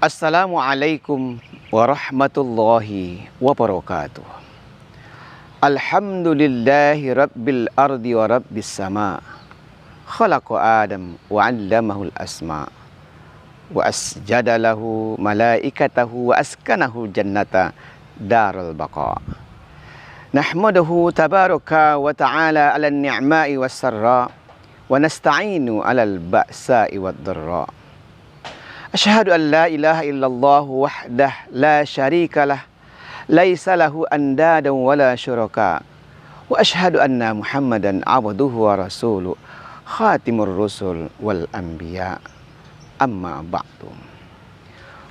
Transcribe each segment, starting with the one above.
Assalamualaikum warahmatullahi wabarakatuh. Alhamdulillahi rabbil ardi wa rabbis sama. Khalaqa Adam wa 'allamahul asma. Wa asjada lahu malaikatahu wa askanahu jannata darul baqa. Nahmaduhu tabaraka wa ta'ala 'alan ni'ma'i was sarra wa nasta'inu 'alal ba'sa'i wad dharra. Asyhadu an la ilaha illallah wahdah la syarika lah, laisa lahu andadan wala syuraka. Wa asyhadu anna Muhammadan abduhu wa rasuluh, khatimur rusul wal anbiya. Amma ba'du.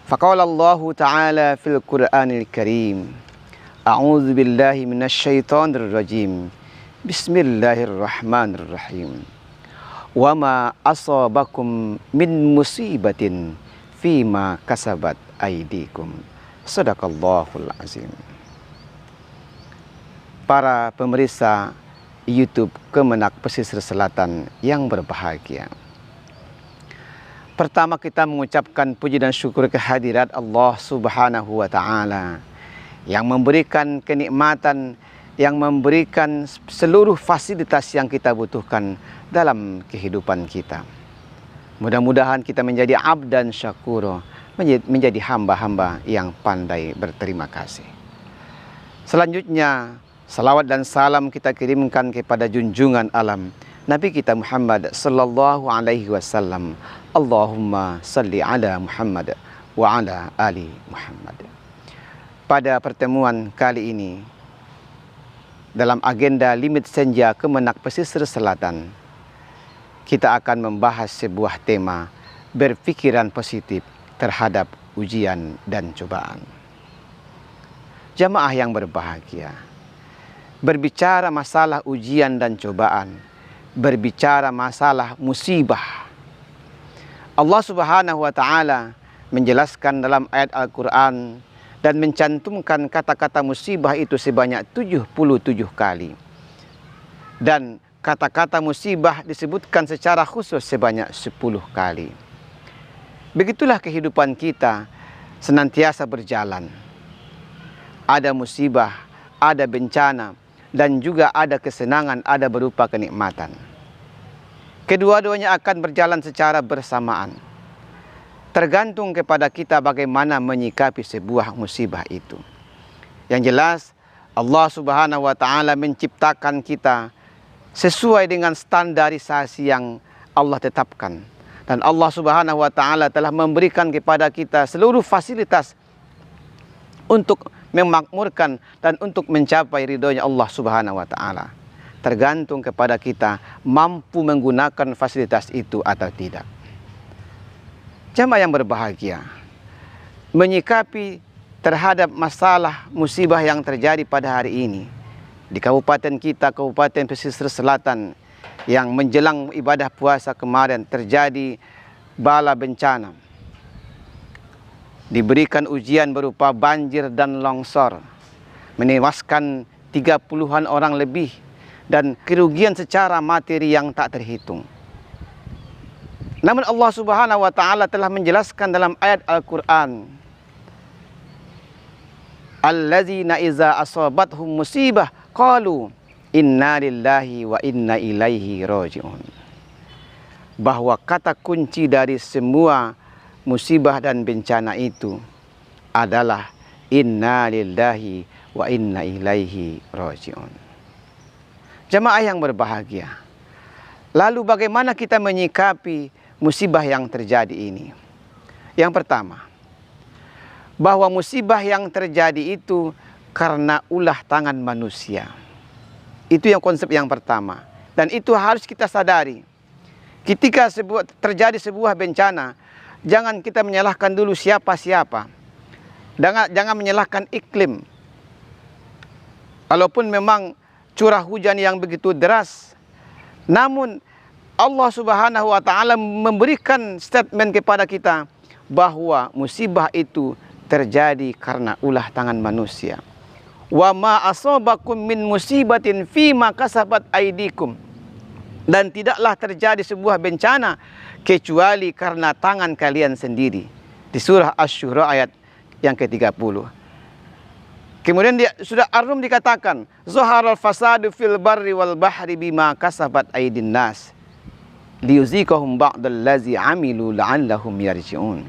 Faqala Allah ta'ala fil Qur'anil Karim, a'udzu billahi minasy syaithanir rajim. Bismillahirrahmanirrahim. Wa ma asabakum min musibatin fima kasabat aidikum. Sadaqallahul azim. Para pemirsa YouTube Kemenak Pesisir Selatan yang berbahagia, pertama kita mengucapkan puji dan syukur kehadirat Allah Subhanahu wa Ta'ala yang memberikan kenikmatan, yang memberikan seluruh fasilitas yang kita butuhkan dalam kehidupan kita. Mudah-mudahan kita menjadi abdan syakuro, menjadi hamba-hamba yang pandai berterima kasih. Selanjutnya, salawat dan salam kita kirimkan kepada junjungan alam Nabi kita Muhammad sallallahu alaihi wasallam. Allahumma salli ala Muhammad wa ala ali Muhammad. Pada pertemuan kali ini, dalam agenda Limit Senja Kemenak Pesisir Selatan, kita akan membahas sebuah tema berpikiran positif terhadap ujian dan cobaan. Jamaah yang berbahagia, berbicara masalah ujian dan cobaan, berbicara masalah musibah, Allah Subhanahu wa Ta'ala menjelaskan dalam ayat Al-Quran dan mencantumkan kata-kata musibah itu sebanyak 77 kali. Dan kata-kata musibah disebutkan secara khusus sebanyak 10 kali. Begitulah kehidupan kita senantiasa berjalan. Ada musibah, ada bencana, dan juga ada kesenangan, ada berupa kenikmatan. Kedua-duanya akan berjalan secara bersamaan. Tergantung kepada kita bagaimana menyikapi sebuah musibah itu. Yang jelas, Allah Subhanahu wa Ta'ala menciptakan kita sesuai dengan standarisasi yang Allah tetapkan. Dan Allah Subhanahu wa Ta'ala telah memberikan kepada kita seluruh fasilitas untuk memakmurkan dan untuk mencapai ridhonya Allah Subhanahu wa Ta'ala. Tergantung kepada kita mampu menggunakan fasilitas itu atau tidak. Jamaah yang berbahagia, menyikapi terhadap masalah musibah yang terjadi pada hari ini di kabupaten kita, Kabupaten Pesisir Selatan, yang menjelang ibadah puasa kemarin terjadi bala bencana. Diberikan ujian berupa banjir dan longsor, menewaskan 30-an orang lebih, dan kerugian secara materi yang tak terhitung. Namun Allah Subhanahu wa Ta'ala telah menjelaskan dalam ayat Al-Quran, allazina iza asabathum musibah qalu inna lillahi wa inna ilaihi raji'un. Bahwa kata kunci dari semua musibah dan bencana itu adalah inna lillahi wa inna ilaihi raji'un. Jamaah yang berbahagia, lalu bagaimana kita menyikapi musibah yang terjadi ini? Yang pertama, bahwa musibah yang terjadi itu karena ulah tangan manusia. Itu yang konsep yang pertama. Dan itu harus kita sadari. Ketika terjadi sebuah bencana, jangan kita menyalahkan dulu siapa-siapa. Jangan menyalahkan iklim. Walaupun memang curah hujan yang begitu deras, namun Allah Subhanahu wa Ta'ala memberikan statement kepada kita bahwa musibah itu terjadi karena ulah tangan manusia. Wa ma asabakum min musibatin fima kasabat aidikum. Dan tidaklah terjadi sebuah bencana kecuali karena tangan kalian sendiri. di surah Asy-Syura ayat yang ke-30. Kemudian sudah Ar-Rum dikatakan, zaharal fasadu fil barri wal bahri bima kasabat aydin nas liyuziqahum ba'dallazi amilu la'allahum yarji'un.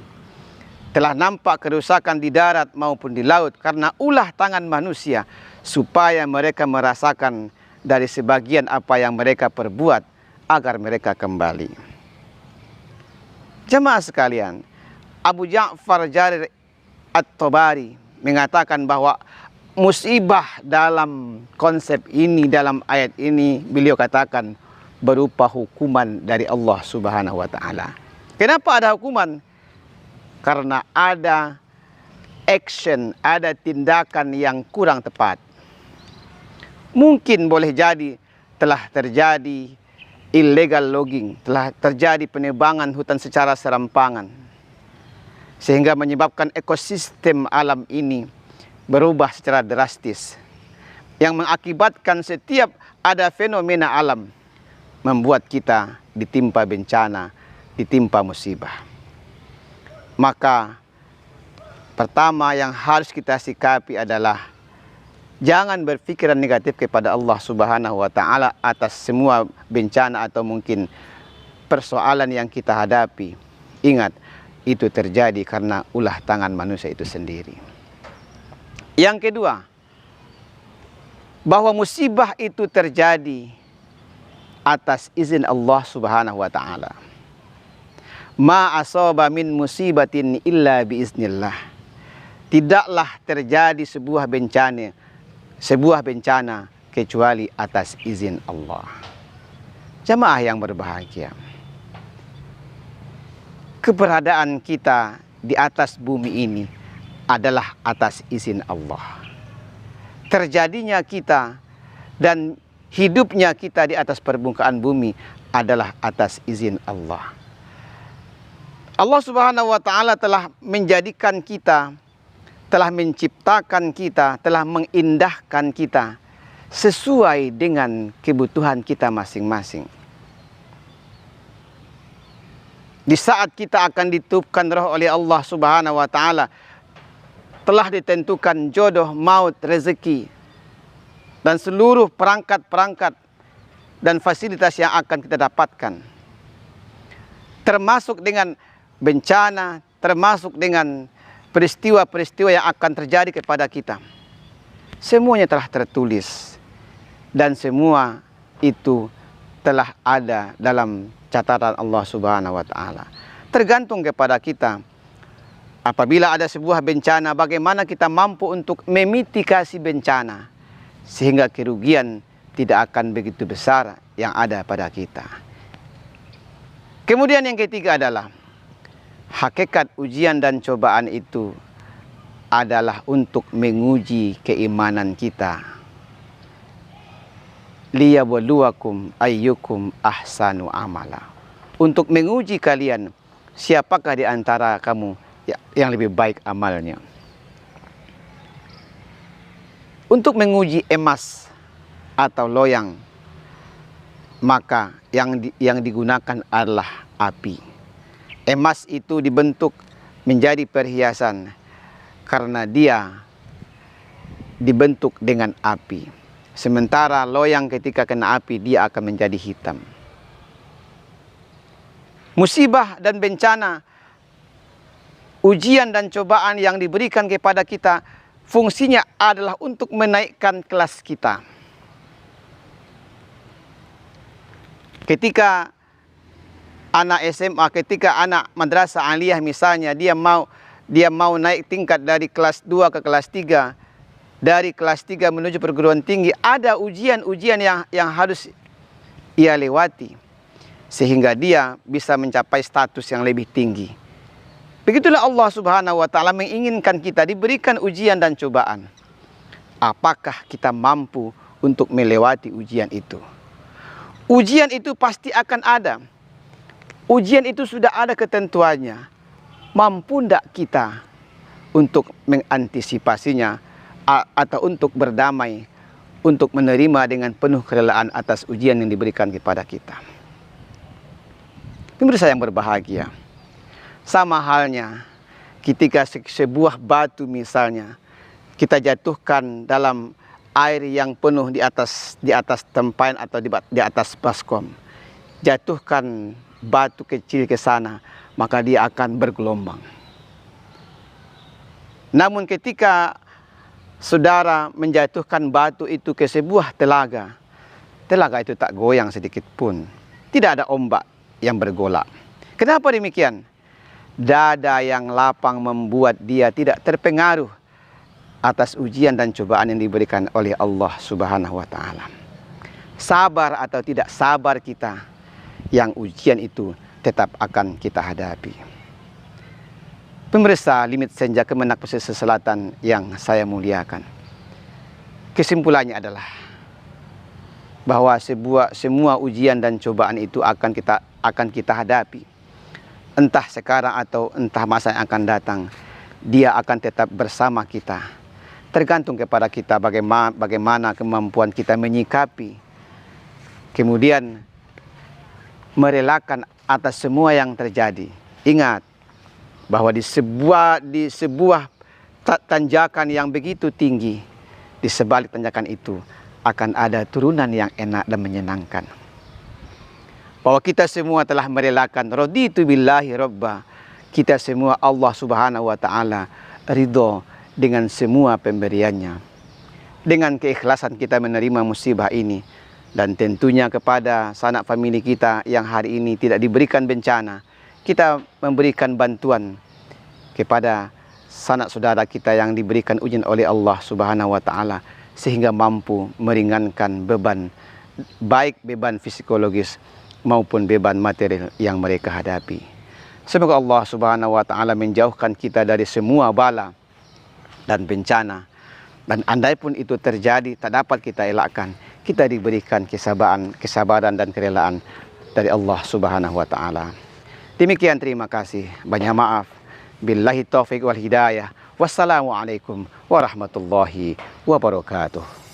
Telah nampak kerusakan di darat maupun di laut karena ulah tangan manusia, supaya mereka merasakan dari sebagian apa yang mereka perbuat agar mereka kembali. Jemaah sekalian, Abu Ja'far Jarir At-Tabari mengatakan bahwa musibah dalam konsep ini, dalam ayat ini, beliau katakan berupa hukuman dari Allah Subhanahu wa taala. Kenapa ada hukuman? Karena ada action, ada tindakan yang kurang tepat. Mungkin boleh jadi telah terjadi illegal logging, telah terjadi penebangan hutan secara serampangan, sehingga menyebabkan ekosistem alam ini berubah secara drastis, yang mengakibatkan setiap ada fenomena alam membuat kita ditimpa bencana, ditimpa musibah. Maka pertama yang harus kita sikapi adalah jangan berpikiran negatif kepada Allah Subhanahu wa taala atas semua bencana atau mungkin persoalan yang kita hadapi. Ingat, itu terjadi karena ulah tangan manusia itu sendiri. Yang kedua, bahwa musibah itu terjadi atas izin Allah Subhanahu wa taala. Ma asaba min musibatin illa biiznillah. Tidaklah terjadi sebuah bencana kecuali atas izin Allah. Jemaah yang berbahagia, keberadaan kita di atas bumi ini adalah atas izin Allah. Terjadinya kita dan hidupnya kita di atas permukaan bumi adalah atas izin Allah. Allah Subhanahu wa taala telah menjadikan kita, telah menciptakan kita, telah mengindahkan kita sesuai dengan kebutuhan kita masing-masing. Di saat kita akan ditiupkan roh oleh Allah Subhanahu wa taala, telah ditentukan jodoh, maut, rezeki, dan seluruh perangkat-perangkat dan fasilitas yang akan kita dapatkan. Termasuk dengan bencana, termasuk dengan peristiwa-peristiwa yang akan terjadi kepada kita. Semuanya telah tertulis dan semua itu telah ada dalam catatan Allah Subhanahu wa taala. Tergantung kepada kita. Apabila ada sebuah bencana, bagaimana kita mampu untuk memitigasi bencana sehingga kerugian tidak akan begitu besar yang ada pada kita. Kemudian yang ketiga adalah hakikat ujian dan cobaan itu adalah untuk menguji keimanan kita. Liyabluwakum ayyukum ahsanu amala. Untuk menguji kalian, siapakah di antara kamu yang lebih baik amalnya. Untuk menguji emas atau loyang, maka yang digunakan adalah api. Emas itu dibentuk menjadi perhiasan karena dia dibentuk dengan api. Sementara loyang ketika kena api dia akan menjadi hitam. Musibah dan bencana, ujian dan cobaan yang diberikan kepada kita, fungsinya adalah untuk menaikkan kelas kita. Ketika anak SMA, ketika anak madrasah aliyah misalnya, dia mau naik tingkat dari kelas 2 ke kelas 3, dari kelas 3 menuju perguruan tinggi, ada ujian-ujian yang harus ia lewati sehingga dia bisa mencapai status yang lebih tinggi. Begitulah Allah Subhanahu wa taala menginginkan kita diberikan ujian dan cobaan. Apakah kita mampu untuk melewati ujian itu? Ujian itu pasti akan ada. Ujian itu sudah ada ketentuannya. Mampu tidak kita untuk mengantisipasinya atau untuk berdamai, untuk menerima dengan penuh kerelaan atas ujian yang diberikan kepada kita? Pemirsa yang berbahagia, sama halnya ketika sebuah batu misalnya kita jatuhkan dalam air yang penuh di atas tempayan atau di atas baskom, jatuhkan batu kecil ke sana, maka dia akan bergelombang. Namun ketika saudara menjatuhkan batu itu ke sebuah telaga, telaga itu tak goyang sedikit pun, tidak ada ombak yang bergolak. Kenapa demikian? Dada yang lapang membuat dia tidak terpengaruh atas ujian dan cobaan yang diberikan oleh Allah Subhanahu wa taala. Sabar atau tidak sabar kita, yang ujian itu tetap akan kita hadapi. Pemirsa Limit Senja Kemenak Pesisir Selatan yang saya muliakan, kesimpulannya adalah bahwa semua ujian dan cobaan itu akan kita hadapi. Entah sekarang atau entah masa yang akan datang, dia akan tetap bersama kita. Tergantung kepada kita bagaimana kemampuan kita menyikapi, kemudian merelakan atas semua yang terjadi. Ingat bahwa di sebuah tanjakan yang begitu tinggi, di sebalik tanjakan itu akan ada turunan yang enak dan menyenangkan. Bahwa kita semua telah merelakan raditu billahi robba. Kita semua Allah Subhanahu wa taala ridho dengan semua pemberiannya. Dengan keikhlasan kita menerima musibah ini, dan tentunya kepada sanak famili kita yang hari ini tidak diberikan bencana, kita memberikan bantuan kepada sanak saudara kita yang diberikan ujian oleh Allah Subhanahu wa taala, sehingga mampu meringankan beban, baik beban psikologis maupun beban material yang mereka hadapi. Semoga Allah Subhanahu wa taala menjauhkan kita dari semua bala dan bencana, dan andai pun itu terjadi tak dapat kita elakkan, kita diberikan kesabaran dan kerelaan dari Allah Subhanahu wa taala. Demikian, terima kasih, banyak maaf. Billahi taufiq wal hidayah. Wassalamualaikum warahmatullahi wabarakatuh.